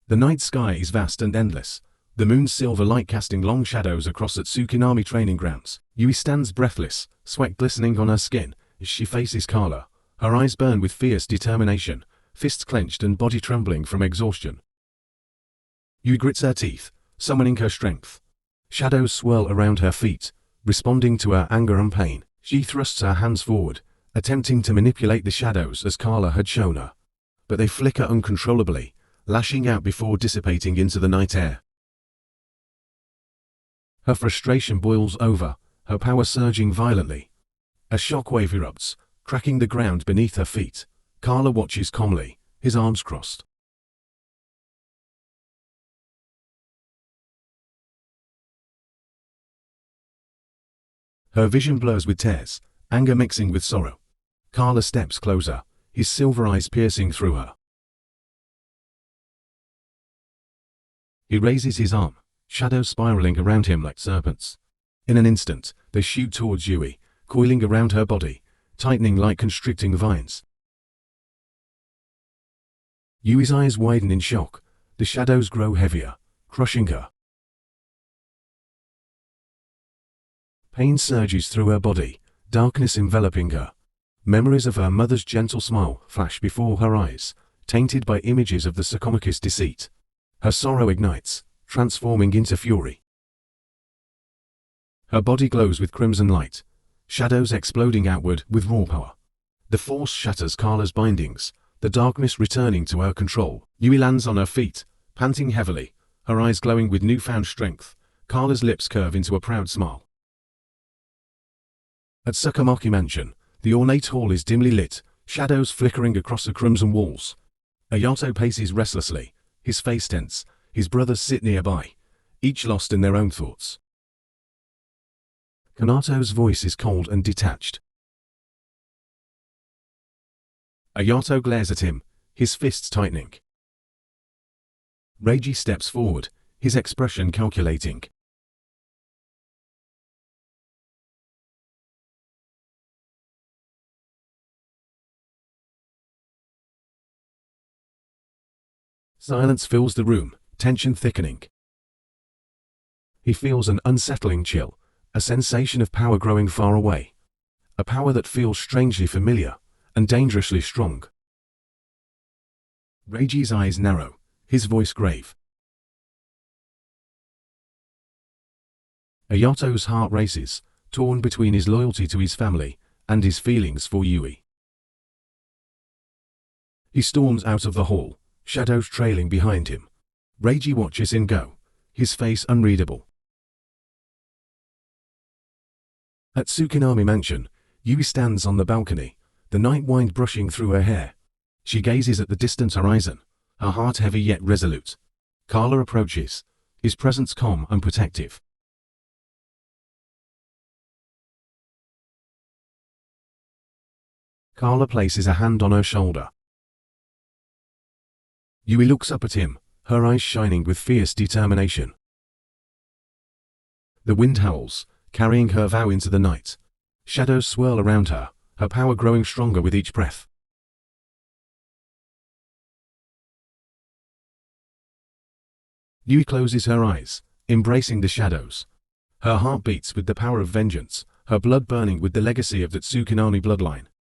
The night sky is vast and endless, the moon's silver light casting long shadows across at Tsukinami training grounds. Yui stands breathless, sweat glistening on her skin, as she faces Carla. Her eyes burn with fierce determination, fists clenched and body trembling from exhaustion. Yui grits her teeth, summoning her strength. Shadows swirl around her feet, responding to her anger and pain. She thrusts her hands forward, attempting to manipulate the shadows as Carla had shown her. But they flicker uncontrollably, lashing out before dissipating into the night air. Her frustration boils over, her power surging violently. A shockwave erupts, cracking the ground beneath her feet. Carla watches calmly, his arms crossed. Her vision blurs with tears, anger mixing with sorrow. Carla steps closer, his silver eyes piercing through her. He raises his arm, shadows spiraling around him like serpents. In an instant, they shoot towards Yui, coiling around her body, tightening like constricting vines. Yui's eyes widen in shock, the shadows grow heavier, crushing her. Pain surges through her body, darkness enveloping her. Memories of her mother's gentle smile flash before her eyes, tainted by images of the Sakamakis deceit. Her sorrow ignites, transforming into fury. Her body glows with crimson light, shadows exploding outward with raw power. The force shatters Carla's bindings, the darkness returning to her control. Yui lands on her feet, panting heavily, her eyes glowing with newfound strength. Carla's lips curve into a proud smile. At Sakamakis Mansion, the ornate hall is dimly lit, shadows flickering across the crimson walls. Ayato paces restlessly, his face tense. His brothers sit nearby, each lost in their own thoughts. Kanato's voice is cold and detached. Ayato glares at him, his fists tightening. Reiji steps forward, his expression calculating. Silence fills the room, tension thickening. He feels an unsettling chill, a sensation of power growing far away. A power that feels strangely familiar, and dangerously strong. Reiji's eyes narrow, his voice grave. Ayato's heart races, torn between his loyalty to his family, and his feelings for Yui. He storms out of the hall, shadows trailing behind him. Reiji watches him go, his face unreadable. At Tsukinami Mansion, Yui stands on the balcony, the night wind brushing through her hair. She gazes at the distant horizon, her heart heavy yet resolute. Carla approaches, his presence calm and protective. Carla places a hand on her shoulder. Yui looks up at him, her eyes shining with fierce determination. The wind howls, carrying her vow into the night. Shadows swirl around her, her power growing stronger with each breath. Yui closes her eyes, embracing the shadows. Her heart beats with the power of vengeance, her blood burning with the legacy of the Tsukinami bloodline.